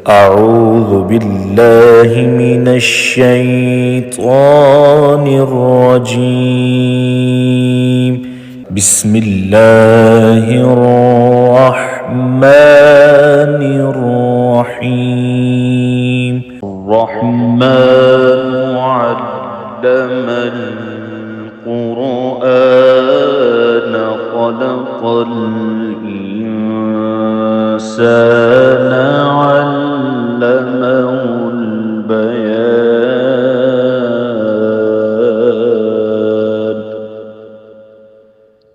أعوذ بالله من الشيطان الرجيم. بسم الله الرحمن الرحيم. الرحمن علم القرآن خلق الإنسان علمه البيان.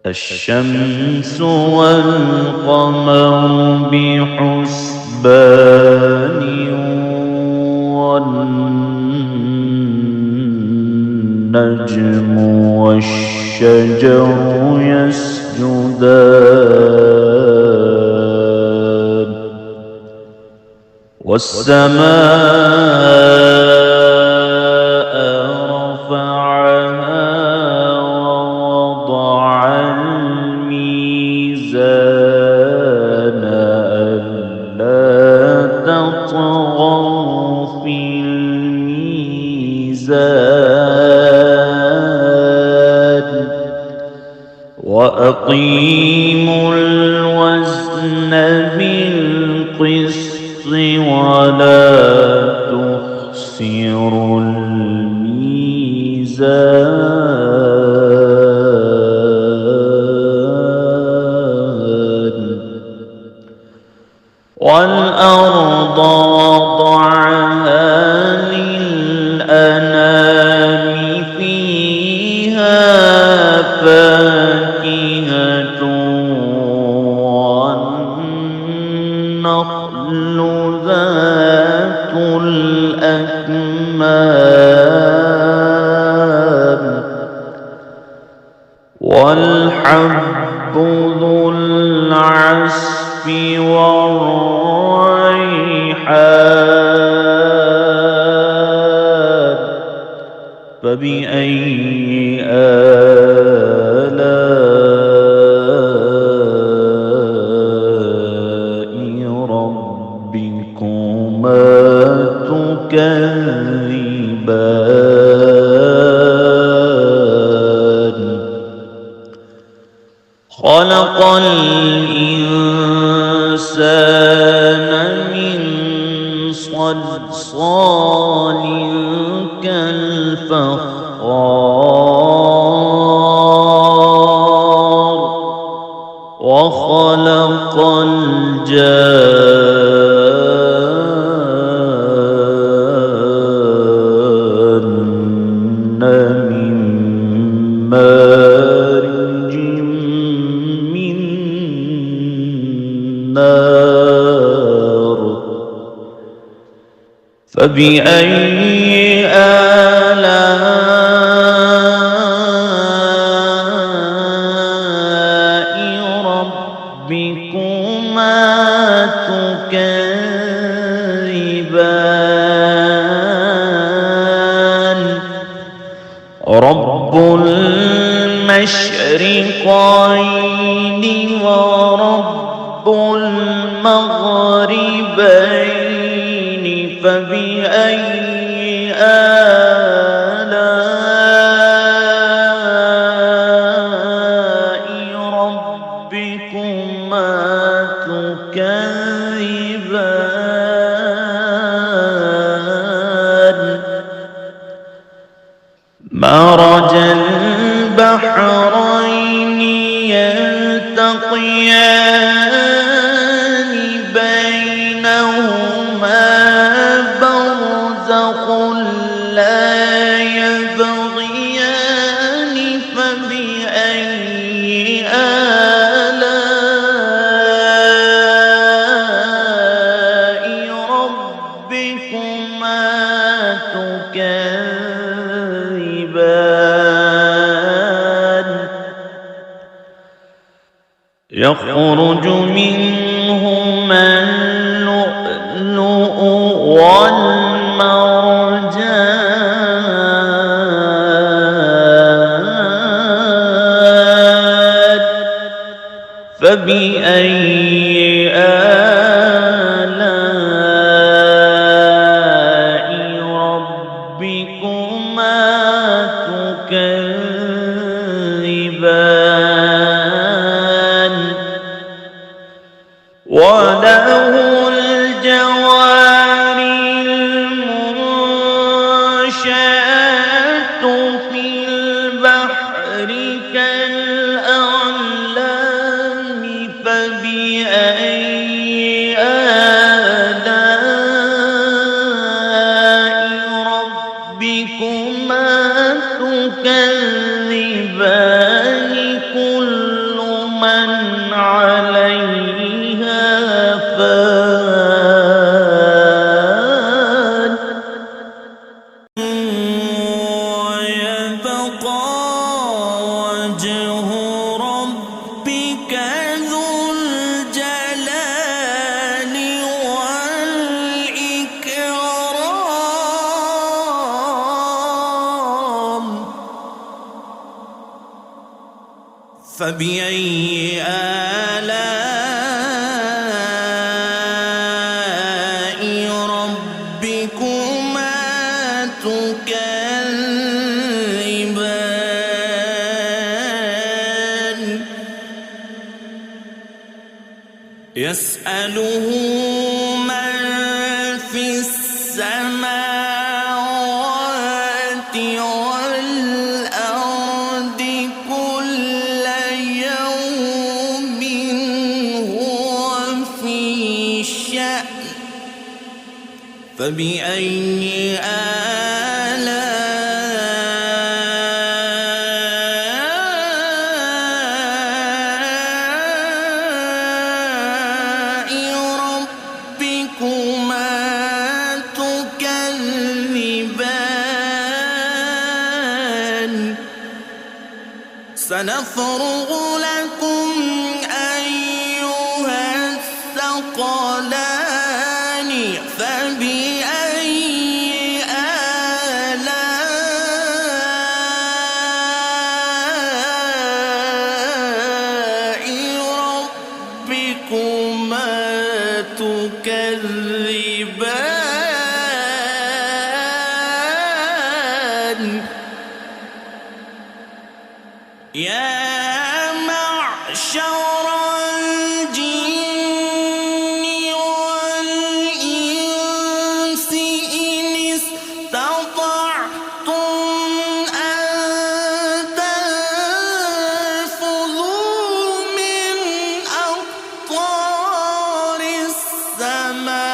الشمس والقمر بحسبان والنجم والشجر يسجدان والسماء رفعها ووضع الميزان ألا تطغوا في الميزان وأقيموا الوزن بالقسط ولا تخسروا الميزان. والأرض وضعها للأنام فيها فاكهة والنخل ذات الأكمام والحب ذو العصف والريحان. فبأي آلاء ربكما تكذبان. خلق الإنسان من صلصال كالفخار وخلق الجان من مارج من نار. فبأي آلاء ربكما تكذبان. رب المشرقين ورب المغربين. فبأي آلاء ربكما تكذبان. مرج البحرين يلتقيان بينهما برزخ لا يبغيان. فبأي آلاء ربكما تكذبان. يخرج منهما اللؤلؤ والمرجان. فبأي آلاء فبأي آلاء ربكما تكذبان يسأله من في السماوات والأرض كل يوم هو في شأن فبأي آلاء ربكما تكذبان سنفرغ لكم أيها الثقلان فبأي آلاء ربكما تكذبان يا معشر الجن والإنس إن استطعتم أن تنفذوا من أقطار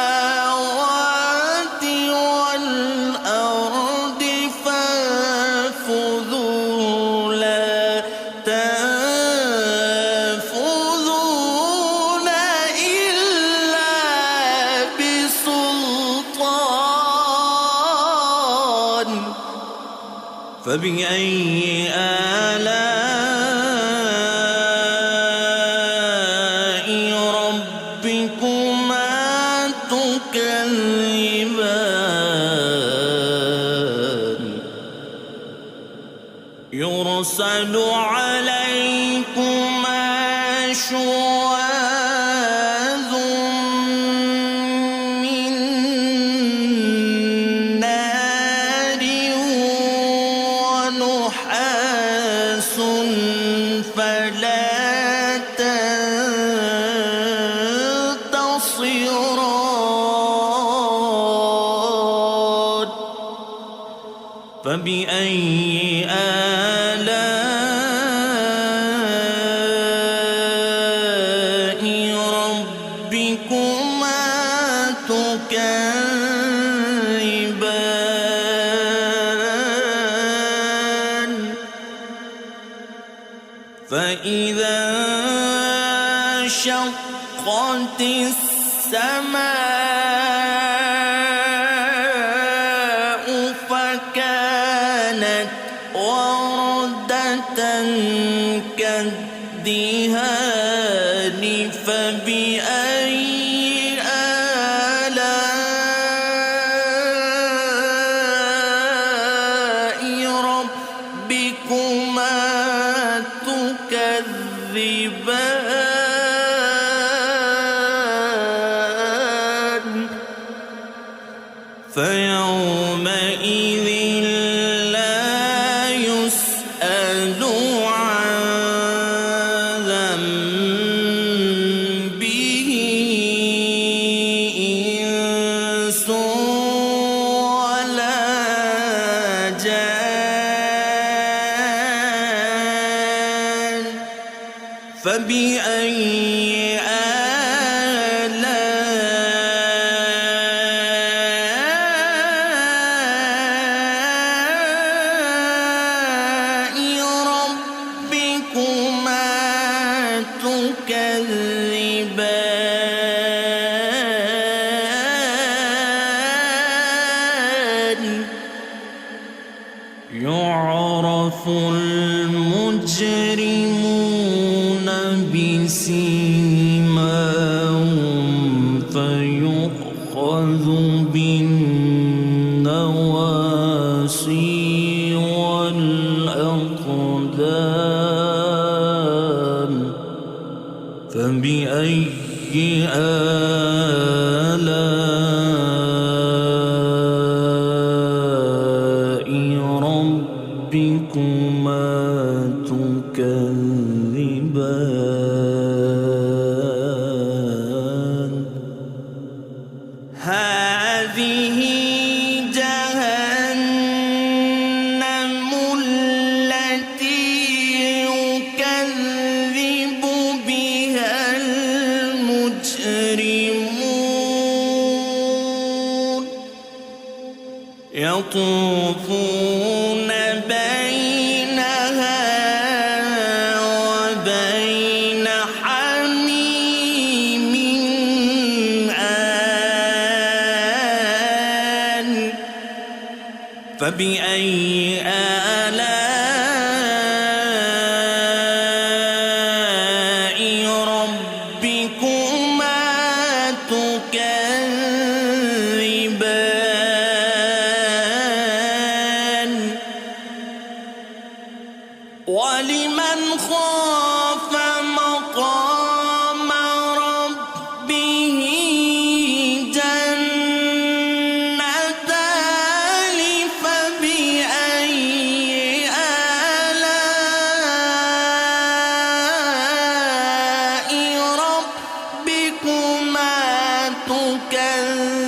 السماوات والأرض فانفذوا لا تنفذون إلا بسلطان فبأي آلاء ربكما تكذبان يرسل عليكما شواظ من نار ونحاس فلا تنتصران فبأي آلاء ربكما تكذبان فإذا انشقت السماء فكانت وردة كالدهان فبأي آلاء ربكما تكذبان فيومئذ لا يسأل عن ذنبه إنس ولا جان فبأي آلاء ربكما تكذبان يعرف المجرمون بسيماهم فيؤخذ بالنواصي والأقدام هذه جهنم التي يكذب بها المجرمون يطوفون بينها وبين حميم آن فبأي آلاء ربكما تكذبان ولمن خاف مقام ربه جنتان فبأي آلاء ربكما تكذبان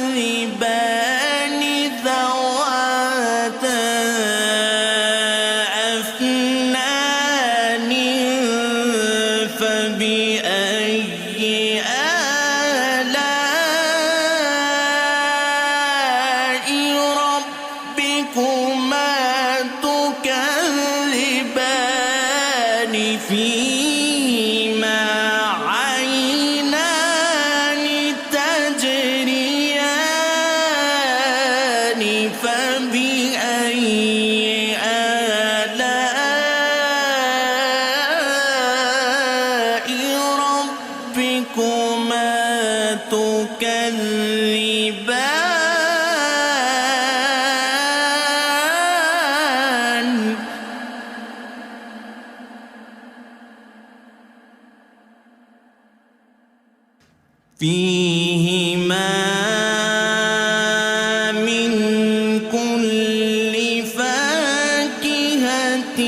ذواتا أفنان فبأي آلاء ربكما تكذبان فيهما عينان تجريان فبأي آلاء ربكما تكذبان فيهما من كل فاكهة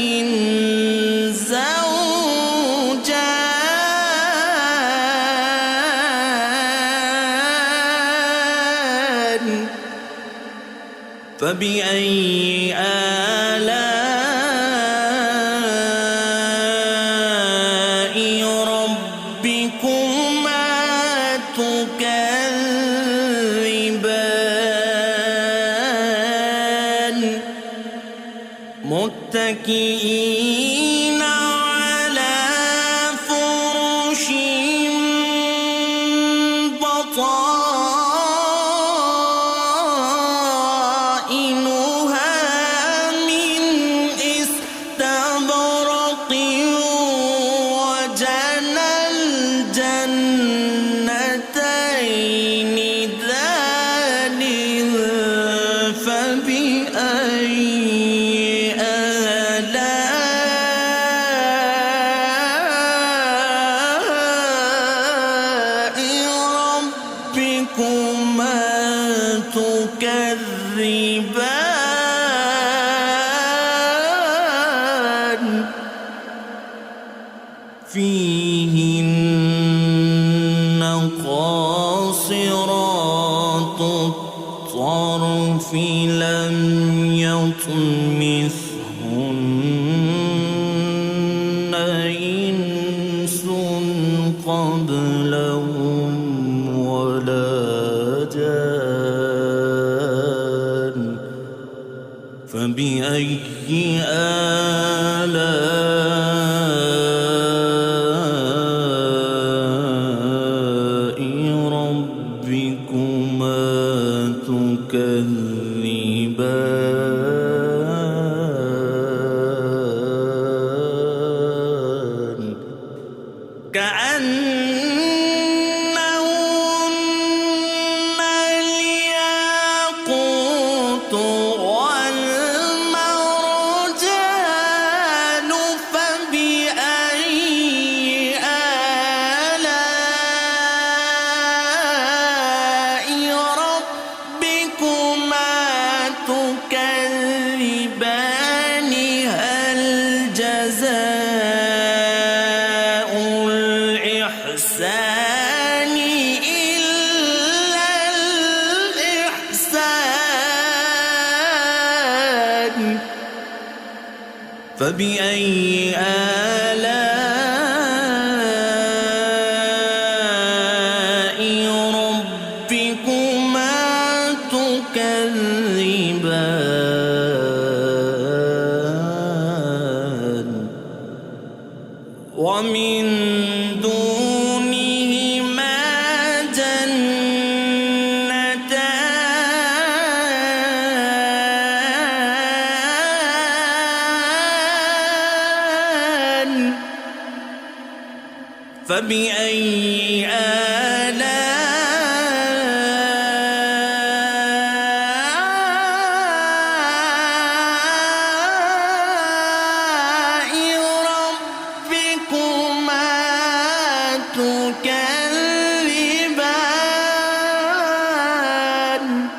زوجان فبأي آلاء ربكما تكذبان متكئين على فرش بطائنها من استبرق وجنى الجنتين دان فبأي آلاء ربكما تكذبان فيهن قاصرات الطرف لم يطمثهن إنس قبلهم ولا جان فبأي آلاء ربكما تكذبان كأنهن الياقوت والمرجان فبأي آلاء ربكما فبأي آلاء ربكما تكذبان ومن دونهما جنتان فبأي آلاء ربكما تكذبان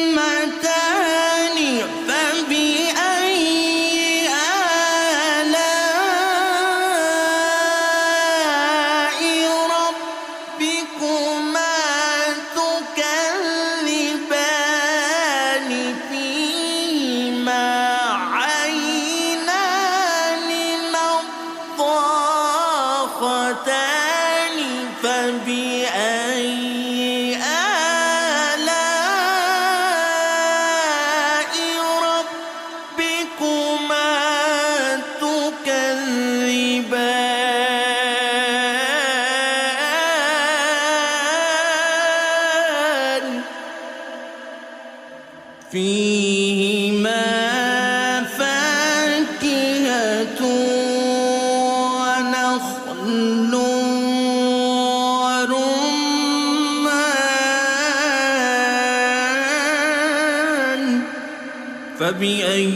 مدهامتان فبأي آلاء ربكما تكذبان فيهما عينان نضاختان فبأي آلاء ربكما تكذبان فيهما فاكهة ونخل ورمان فبأي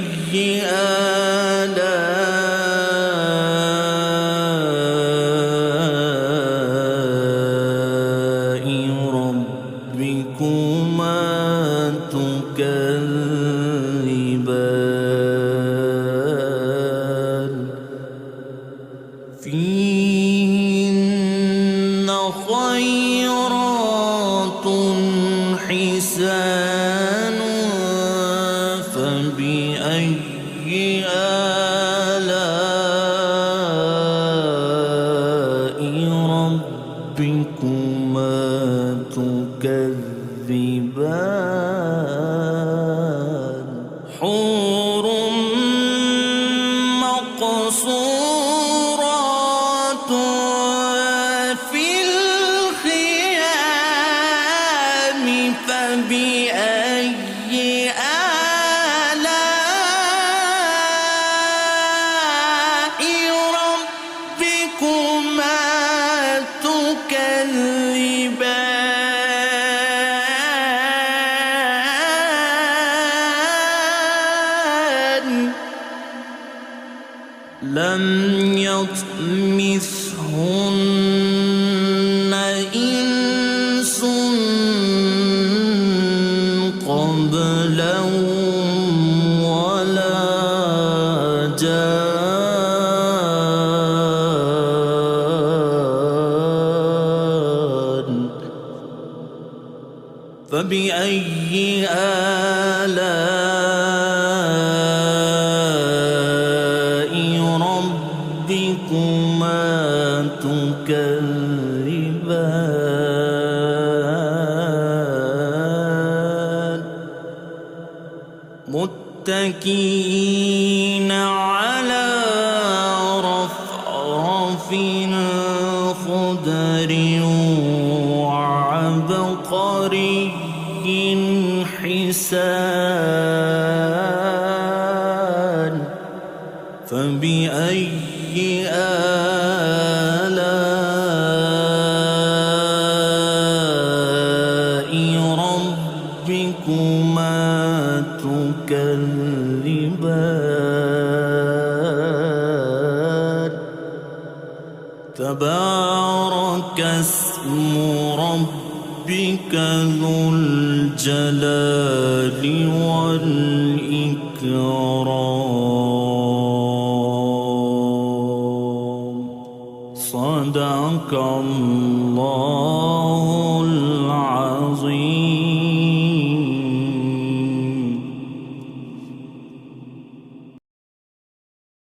آلاء ربكما تكذبان فيهن خيرات حسان فبأي آلاء ربكما تكذبان حور مقصورات في الخيام فبأي آلاء ربكما تكذبان لم يطمثهن إنس قبلهم ولا جان فبأي آلاء ربكما تكذبان متكئين على رفرف خضر وعبقري حسان فبأي آلاء ربكما تكذبان تبارك اسم ربك ذو الجلال والإكرام صدق صدق الله العظيم.